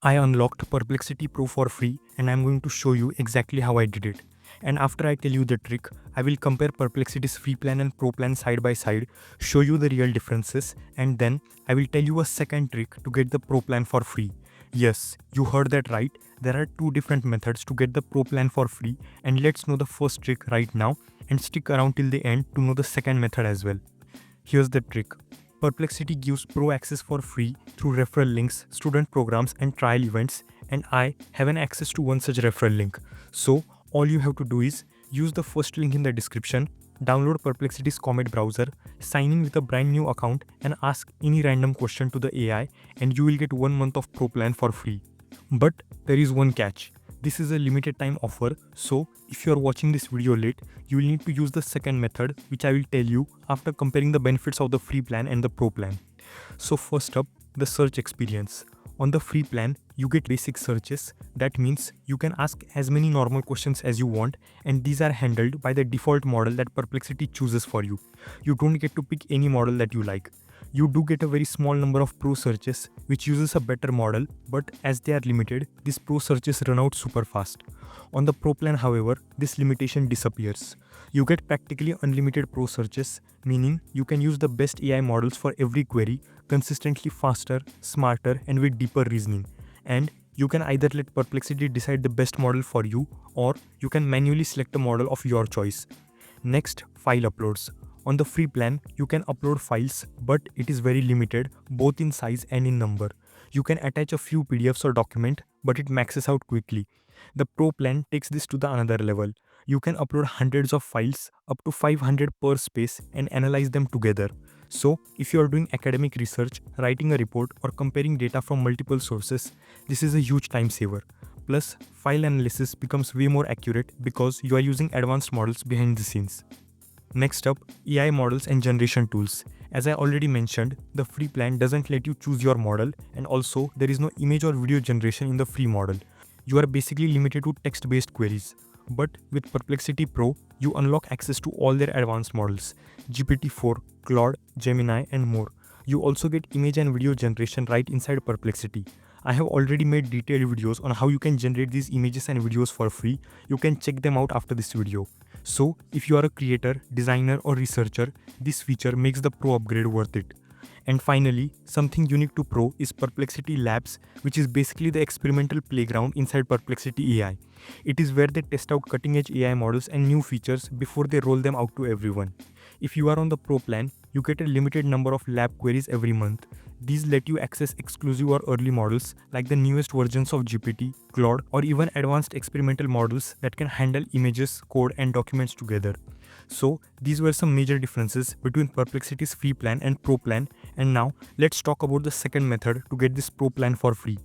I unlocked Perplexity Pro for free and I'm going to show you exactly how I did it. And after I tell you the trick, I will compare Perplexity's free plan and pro plan side by side, show you the real differences, and then I will tell you a second trick to get the pro plan for free. Yes, you heard that right. There are two different methods to get the pro plan for free, and let's know the first trick right now and stick around till the end to know the second method as well. Here's the trick. Perplexity gives pro access for free through referral links, student programs, and trial events, and I have an access to one such referral link. So, all you have to do is use the first link in the description, download Perplexity's Comet browser, sign in with a brand new account, and ask any random question to the AI, and you will get 1 month of pro plan for free. But there is one catch. This is a limited time offer, so if you are watching this video late, you will need to use the second method, which I will tell you after comparing the benefits of the free plan and the pro plan. So first up, the search experience. On the free plan, you get basic searches. That means you can ask as many normal questions as you want, and these are handled by the default model that Perplexity chooses for you. You don't get to pick any model that you like. You do get a very small number of pro searches which uses a better model, but as they are limited, these pro searches run out super fast. On the pro plan, however, this limitation disappears. You get practically unlimited pro searches, meaning you can use the best AI models for every query, consistently faster, smarter, and with deeper reasoning. And you can either let Perplexity decide the best model for you, or you can manually select a model of your choice. Next, file uploads. On the free plan, you can upload files, but it is very limited, both in size and in number. You can attach a few PDFs or document, but it maxes out quickly. The pro plan takes this to the another level. You can upload hundreds of files, up to 500 per space, and analyze them together. So, if you are doing academic research, writing a report, or comparing data from multiple sources, this is a huge time saver. Plus, file analysis becomes way more accurate because you are using advanced models behind the scenes. Next up, AI models and generation tools. As I already mentioned, the free plan doesn't let you choose your model, and also there is no image or video generation in the free model. You are basically limited to text-based queries. But with Perplexity Pro, you unlock access to all their advanced models, GPT-4, Claude, Gemini, and more. You also get image and video generation right inside Perplexity. I have already made detailed videos on how you can generate these images and videos for free. You can check them out after this video. So, if you are a creator, designer, or researcher, this feature makes the Pro upgrade worth it. And finally, something unique to Pro is Perplexity Labs, which is basically the experimental playground inside Perplexity AI. It is where they test out cutting-edge AI models and new features before they roll them out to everyone. If you are on the Pro plan, you get a limited number of lab queries every month. These let you access exclusive or early models like the newest versions of GPT, Claude, or even advanced experimental models that can handle images, code, and documents together. So, these were some major differences between Perplexity's free plan and pro plan, and now let's talk about the second method to get this pro plan for free.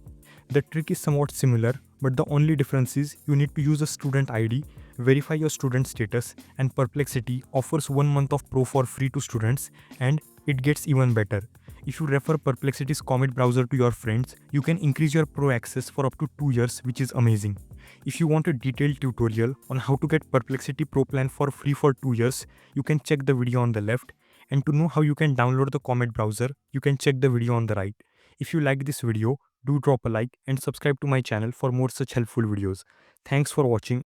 The trick is somewhat similar, but the only difference is you need to use a student ID, verify your student status, and Perplexity offers 1 month of pro for free to students, and it gets even better. If you refer Perplexity's Comet browser to your friends, you can increase your pro access for up to 2 years, which is amazing. If you want a detailed tutorial on how to get Perplexity Pro plan for free for 2 years, you can check the video on the left. And to know how you can download the Comet browser, you can check the video on the right. If you like this video, do drop a like and subscribe to my channel for more such helpful videos. Thanks for watching.